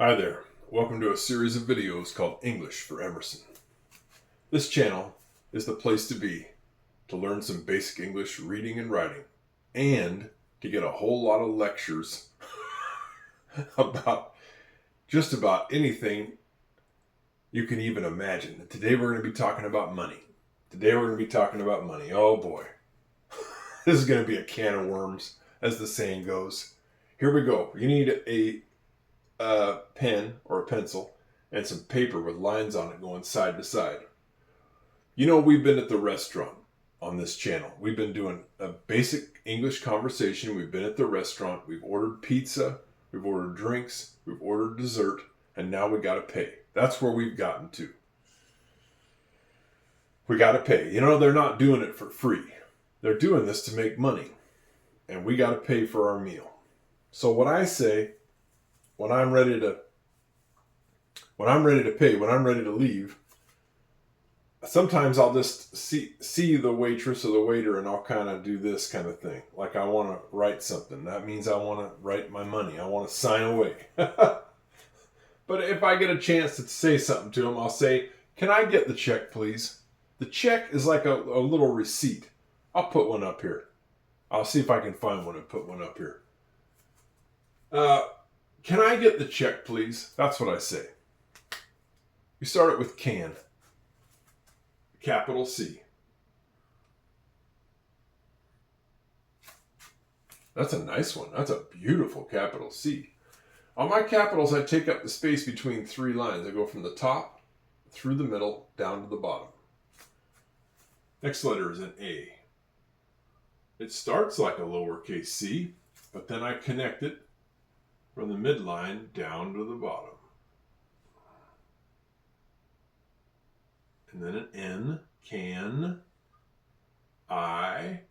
Hi there. Welcome to a series of videos called English for Emerson. This channel is the place to be to learn some basic English reading and writing and to get a whole lot of lectures about just about anything you can even imagine. And today we're going to be talking about money. Oh boy. This is going to be a can of worms, as the saying goes. Here we go. You need a pen or a pencil and some paper with lines on it going side to side. You know, we've been at the restaurant on this channel. We've been doing a basic English conversation. We've been at the restaurant. We've ordered pizza. We've ordered drinks. We've ordered dessert. And now we got to pay. That's where we've gotten to. We got to pay. You know, they're not doing it for free. They're doing this to make money. And we got to pay for our meal. So what I say, when I'm ready to pay, when I'm ready to leave, sometimes I'll just see the waitress or the waiter and I'll kind of do this kind of thing. Like I want to write something. That means I want to write my money. I want to sign away. But if I get a chance to say something to them, I'll say, "Can I get the check, please?" The check is like a little receipt. I'll put one up here. I'll see if I can find one and put one up here. Can I get the check, please? That's what I say. You start it with can. Capital C. That's a nice one. That's a beautiful capital C. On my capitals, I take up the space between three lines. I go from the top, through the middle, down to the bottom. Next letter is an A. It starts like a lowercase c, but then I connect it from the midline down to the bottom. And then an N, can, I.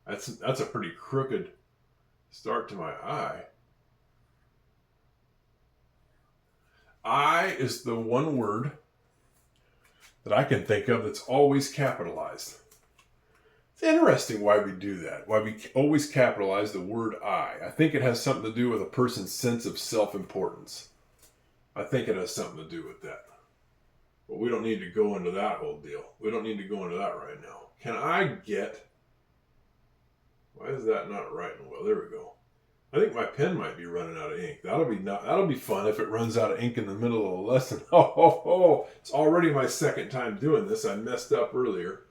That's a pretty crooked start to my I. I is the one word that I can think of that's always capitalized. It's interesting why we do that, why we always capitalize the word I. I think it has something to do with a person's sense of self-importance. I think it has something to do with that. But we don't need to go into that whole deal. We don't need to go into that right now. Can I get... Why is that not writing well? There we go. I think my pen might be running out of ink. That'll be fun if it runs out of ink in the middle of a lesson. Oh, it's already my second time doing this. I messed up earlier.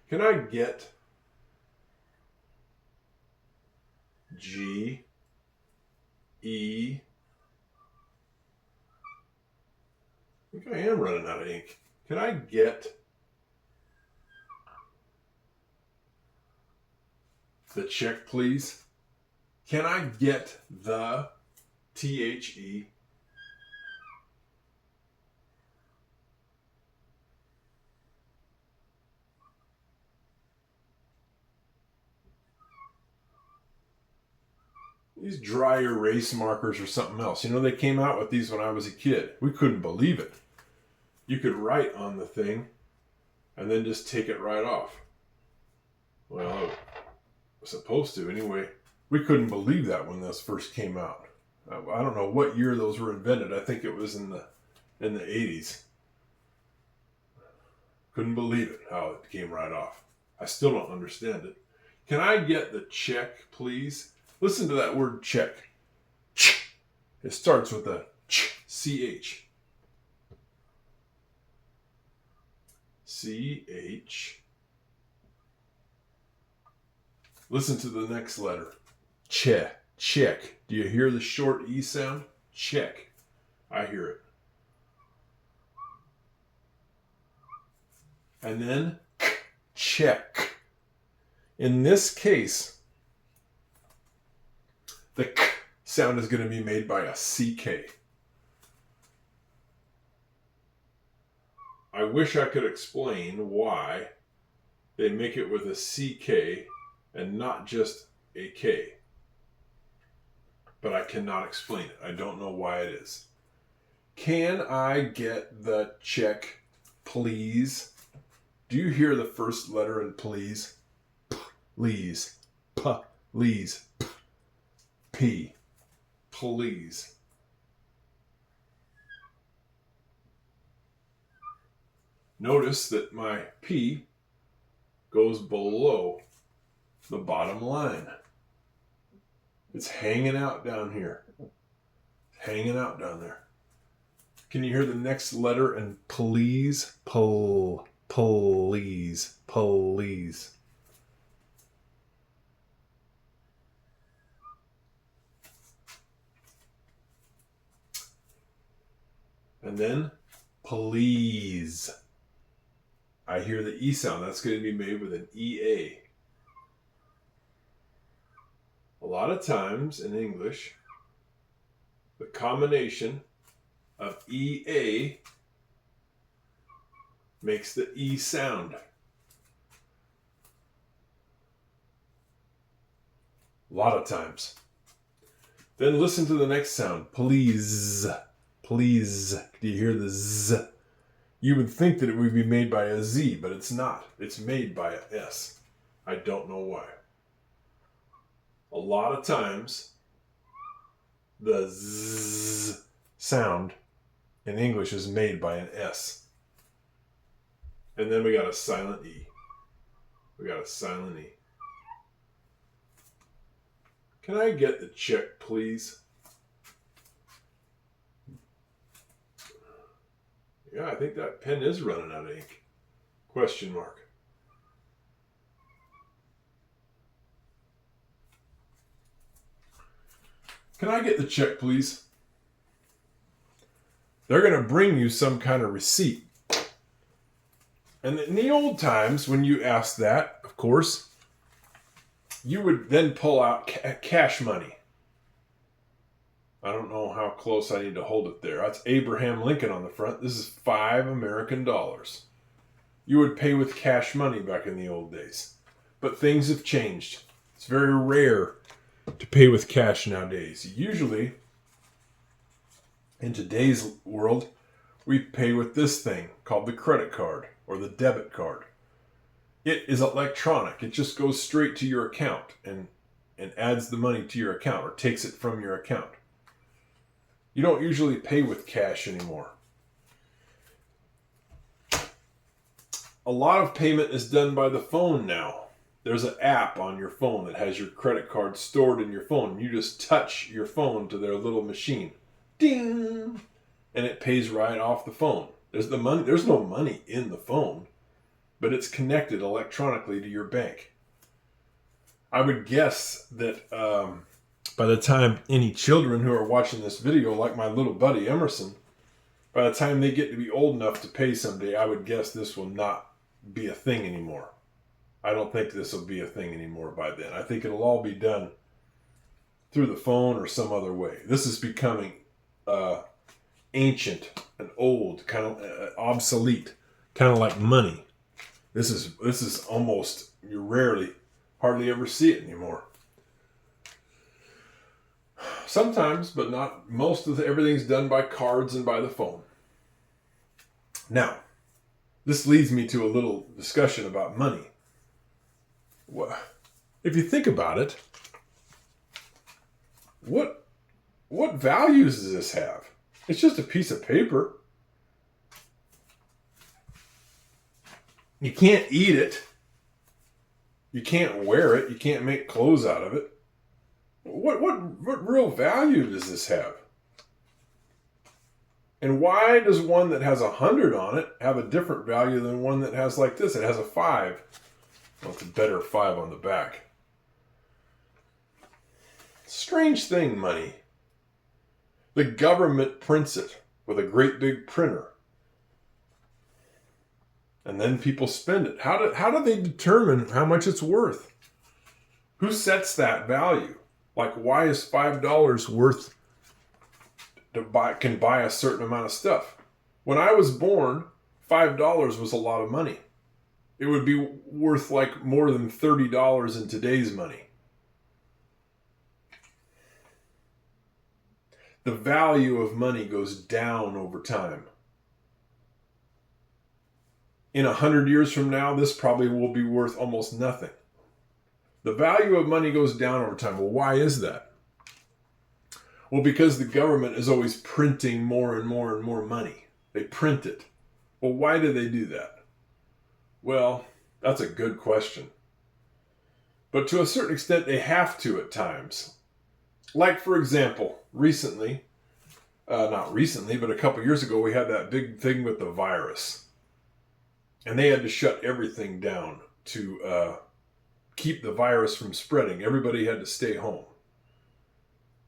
Can I get G, E? I think I am running out of ink. Can I get the check, please? Can I get the THE? These dry erase markers or something else. You know, they came out with these when I was a kid. We couldn't believe it. You could write on the thing and then just take it right off. Well, I was supposed to anyway. We couldn't believe that when this first came out. I don't know what year those were invented. I think it was in the 80s. Couldn't believe it, how it came right off. I still don't understand it. Can I get the check, please? Listen to that word check. It starts with a CH. CH. Listen to the next letter. Check. Do you hear the short E sound? Check. I hear it. And then check. In this case, the k sound is going to be made by a CK. I wish I could explain why they make it with a CK and not just a K. But I cannot explain it. I don't know why it is. Can I get the check, please? Do you hear the first letter in please? Please. Please. P. Please. Notice that my P goes below the bottom line. It's hanging out down here. Hanging out down there. Can you hear the next letter in please? Please. And then please. I hear the E sound. That's going to be made with an EA. A lot of times in English, the combination of EA makes the E sound. A lot of times. Then listen to the next sound. Please. Please. Do you hear the Z? You would think that it would be made by a Z, but it's not. It's made by a S. I don't know why. A lot of times, the Z sound in English is made by an S. And then we got a silent E. We got a silent E. Can I get the check, please? Yeah, I think that pen is running out of ink. Question mark. Can I get the check, please? They're going to bring you some kind of receipt. And in the old times, when you asked that, of course, you would then pull out cash money. I don't know how close I need to hold it there. That's Abraham Lincoln on the front. This is $5 American. You would pay with cash money back in the old days. But things have changed. It's very rare to pay with cash nowadays. Usually, in today's world, we pay with this thing called the credit card or the debit card. It is electronic. It just goes straight to your account and adds the money to your account or takes it from your account. You don't usually pay with cash anymore. A lot of payment is done by the phone now. There's an app on your phone that has your credit card stored in your phone. You just touch your phone to their little machine. Ding! And it pays right off the phone. There's no money in the phone, but it's connected electronically to your bank. I would guess that by the time any children who are watching this video, like my little buddy Emerson, by the time they get to be old enough to pay someday, I would guess this will not be a thing anymore. I don't think this will be a thing anymore by then. I think it'll all be done through the phone or some other way. This is becoming ancient and old, kind of obsolete, kind of like money. This is almost, you hardly ever see it anymore. Sometimes, but not most of everything's done by cards and by the phone. Now, this leads me to a little discussion about money. If you think about it, what values does this have? It's just a piece of paper. You can't eat it. You can't wear it. You can't make clothes out of it. What real value does this have? And why does one that has 100 on it have a different value than one that has like this? It has a 5. Well, it's a better 5 on the back. Strange thing, money. The government prints it with a great big printer. And then people spend it. How do they determine how much it's worth? Who sets that value? Like, why is $5 worth can buy a certain amount of stuff? When I was born, $5 was a lot of money. It would be worth like more than $30 in today's money. The value of money goes down over time. In 100 years from now, this probably will be worth almost nothing. The value of money goes down over time. Well, why is that? Well, because the government is always printing more and more and more money. They print it. Well, why do they do that? Well, that's a good question. But to a certain extent, they have to at times. Like, for example, recently, not recently, but a couple years ago, we had that big thing with the virus. And they had to shut everything down to keep the virus from spreading. Everybody had to stay home.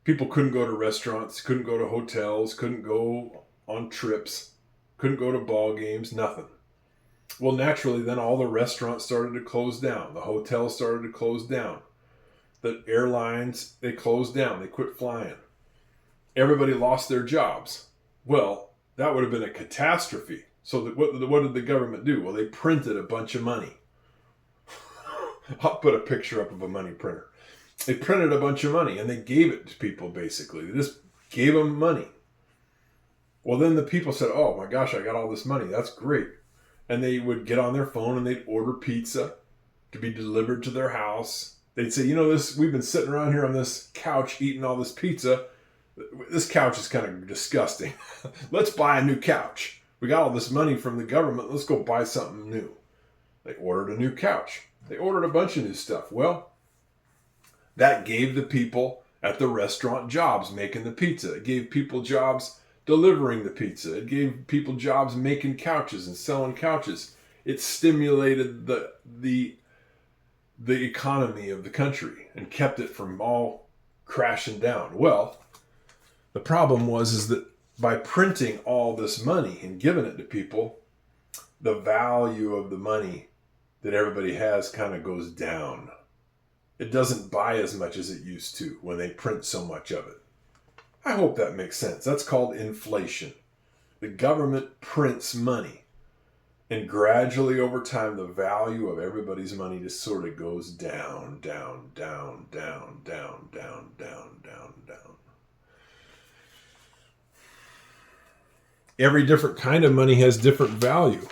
People couldn't go to restaurants, couldn't go to hotels, couldn't go on trips, couldn't go to ball games, nothing. Well, naturally, then all the restaurants started to close down. The hotels started to close down. The airlines, they closed down. They quit flying. Everybody lost their jobs. Well, that would have been a catastrophe. So what did the government do? Well, they printed a bunch of money. I'll put a picture up of a money printer. They printed a bunch of money and they gave it to people, basically. They just gave them money. Well, then the people said, oh my gosh, I got all this money. That's great. And they would get on their phone and they'd order pizza to be delivered to their house. They'd say, we've been sitting around here on this couch eating all this pizza. This couch is kind of disgusting. Let's buy a new couch. We got all this money from the government. Let's go buy something new. They ordered a new couch. They ordered a bunch of new stuff. Well, that gave the people at the restaurant jobs making the pizza. It gave people jobs delivering the pizza. It gave people jobs making couches and selling couches. It stimulated the economy of the country and kept it from all crashing down. Well, the problem is that by printing all this money and giving it to people, the value of the money that everybody has kind of goes down. It doesn't buy as much as it used to when they print so much of it. I hope that makes sense. That's called inflation. The government prints money. And gradually over time, the value of everybody's money just sort of goes down, down, down, down, down, down, down, down, down. Every different kind of money has different value.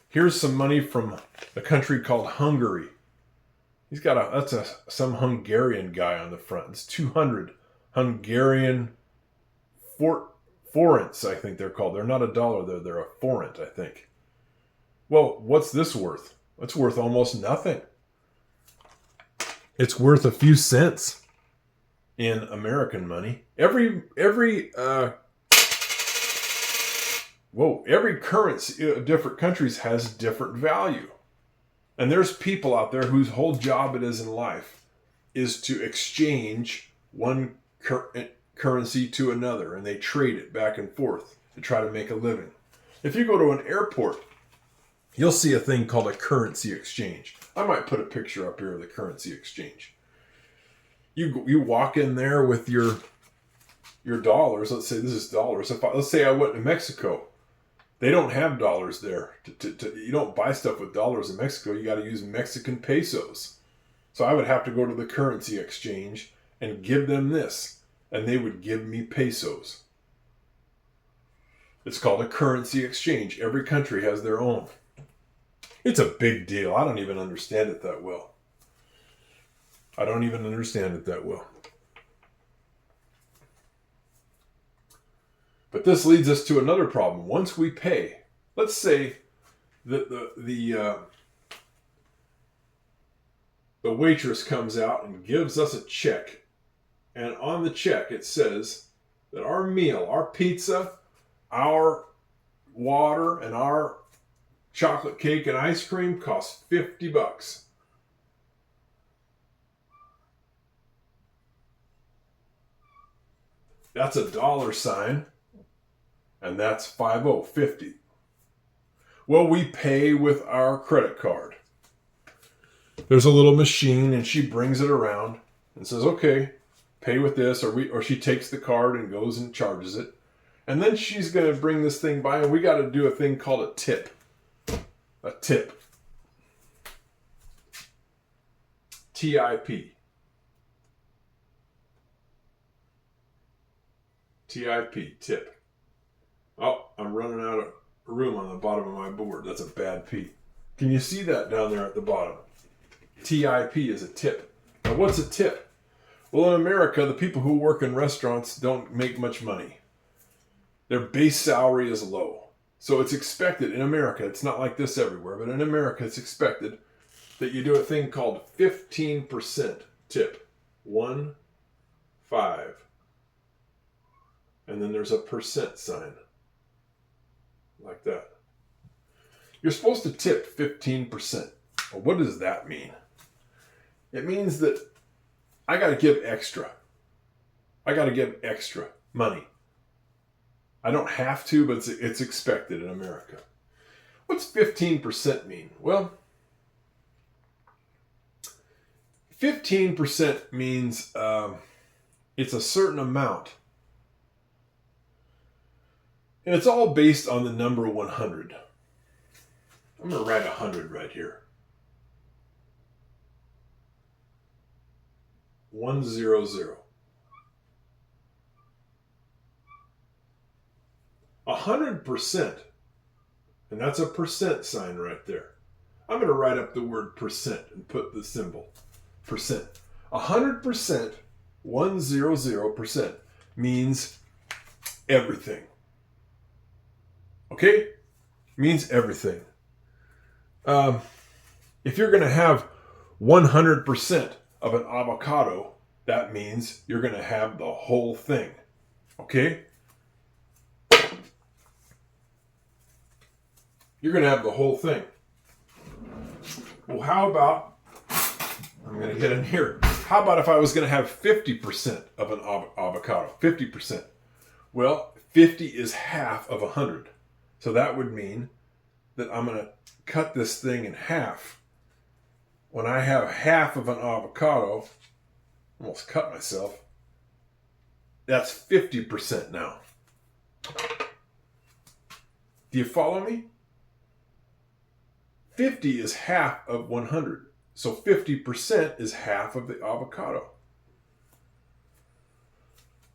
Here's some money from a country called Hungary. He's got some Hungarian guy on the front. It's 200 Hungarian forints, I think they're called. They're not a dollar, they're a forint, I think. Well, what's this worth? It's worth almost nothing. It's worth a few cents in American money. Every currency of different countries has different value. And there's people out there whose whole job it is in life is to exchange one currency to another, and they trade it back and forth to try to make a living. If you go to an airport, you'll see a thing called a currency exchange. I might put a picture up here of the currency exchange. You walk in there with your dollars. Let's say this is dollars. Let's say I went to Mexico. They don't have dollars there. You don't buy stuff with dollars in Mexico. You got to use Mexican pesos. So I would have to go to the currency exchange and give them this, and they would give me pesos. It's called a currency exchange. Every country has their own. It's a big deal. I don't even understand it that well. But this leads us to another problem. Once we pay, let's say that the waitress comes out and gives us a check. And on the check it says that our meal, our pizza, our water, and our chocolate cake and ice cream costs $50. That's a dollar sign. And that's 50. Well, we pay with our credit card. There's a little machine and she brings it around and says, okay, pay with this, or she takes the card and goes and charges it. And then she's going to bring this thing by and we got to do a thing called a tip. A tip. TIP. TIP, tip. Oh, I'm running out of room on the bottom of my board. That's a bad P. Can you see that down there at the bottom? TIP is a tip. Now, what's a tip? Well, in America, the people who work in restaurants don't make much money. Their base salary is low. So it's expected in America, it's not like this everywhere, but in America it's expected that you do a thing called 15% tip. 1, 5. And then there's a percent sign. Like that. You're supposed to tip 15%. Well, what does that mean? It means that I got to give extra. I got to give extra money. I don't have to, but it's expected in America. What's 15% mean? Well, 15% means it's a certain amount. And it's all based on the number 100. I'm going to write 100 right here. 100. 100%, and that's a percent sign right there. I'm going to write up the word percent and put the symbol percent. 100%, 100% means everything. Okay? Means everything. If you're going to have 100% of an avocado, that means you're going to have the whole thing. Okay? You're going to have the whole thing. Well, how about, I'm going to get in here. How about if I was going to have 50% of an avocado? 50%. Well, 50 is half of 100. So that would mean that I'm going to cut this thing in half. When I have half of an avocado, almost cut myself, that's 50% now. Do you follow me? 50 is half of 100. So 50% is half of the avocado.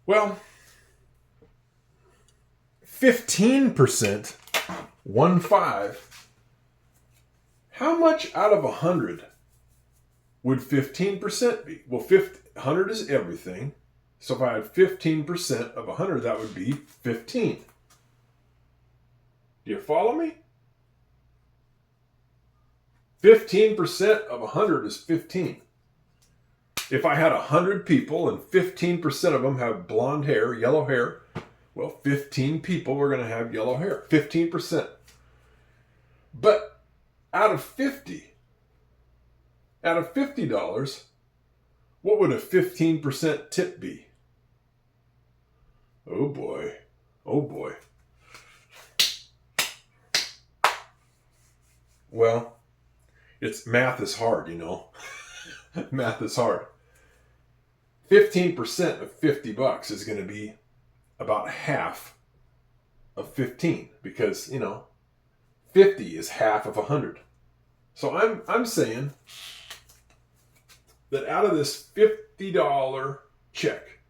Well, 15%, 1/5. How much out of 100 would 15% be? Well, 100 is everything. So if I had 15% of 100, that would be 15. Do you follow me? 15% of 100 is 15. If I had 100 people and 15% of them have blonde hair, yellow hair, well, 15 people were going to have yellow hair. 15%. But out of $50, what would a 15% tip be? Oh boy. Oh boy. Well, math is hard, you know. Math is hard. 15% of $50 is going to be about half of 15 because, 50 is half of 100. So I'm saying that out of this $50 check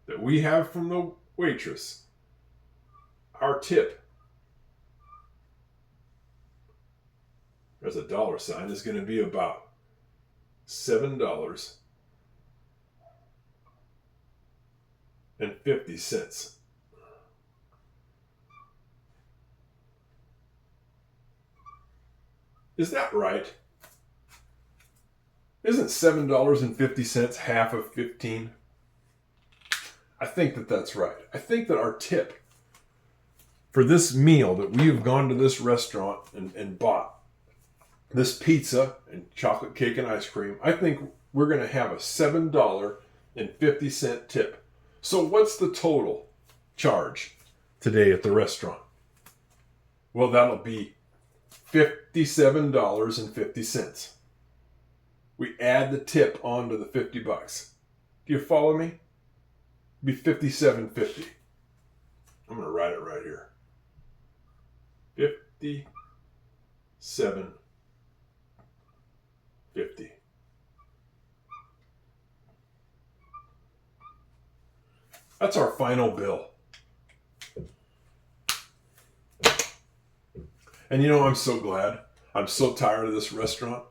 that we have from the waitress, our tip, there's a dollar sign, is going to be about $7.50. Is that right? Isn't $7.50 half of 15? I think that that's right. I think that our tip for this meal that we have gone to this restaurant and bought, this pizza and chocolate cake and ice cream, I think we're going to have a $7.50 tip. So what's the total charge today at the restaurant? Well, that'll be $57.50. We add the tip onto the $50. Do you follow me? It'd be $57.50. I'm going to write it right here. $57.50. That's our final bill. And I'm so glad. I'm so tired of this restaurant.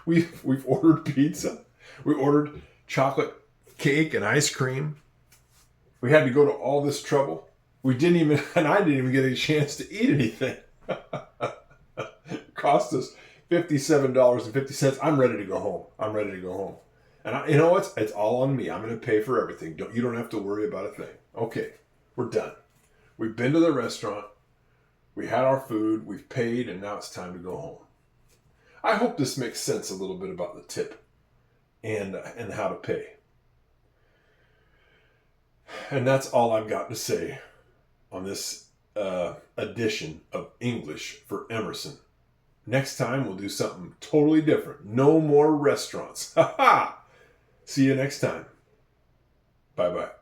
We've ordered pizza. We ordered chocolate cake and ice cream. We had to go to all this trouble. I didn't even get a chance to eat anything. It cost us $57.50. I'm ready to go home. And you know what? It's all on me. I'm going to pay for everything. You don't have to worry about a thing. Okay, we're done. We've been to the restaurant. We had our food. We've paid, and now it's time to go home. I hope this makes sense a little bit about the tip and how to pay. And that's all I've got to say on this edition of English for Emerson. Next time we'll do something totally different. No more restaurants. Ha ha! See you next time. Bye-bye.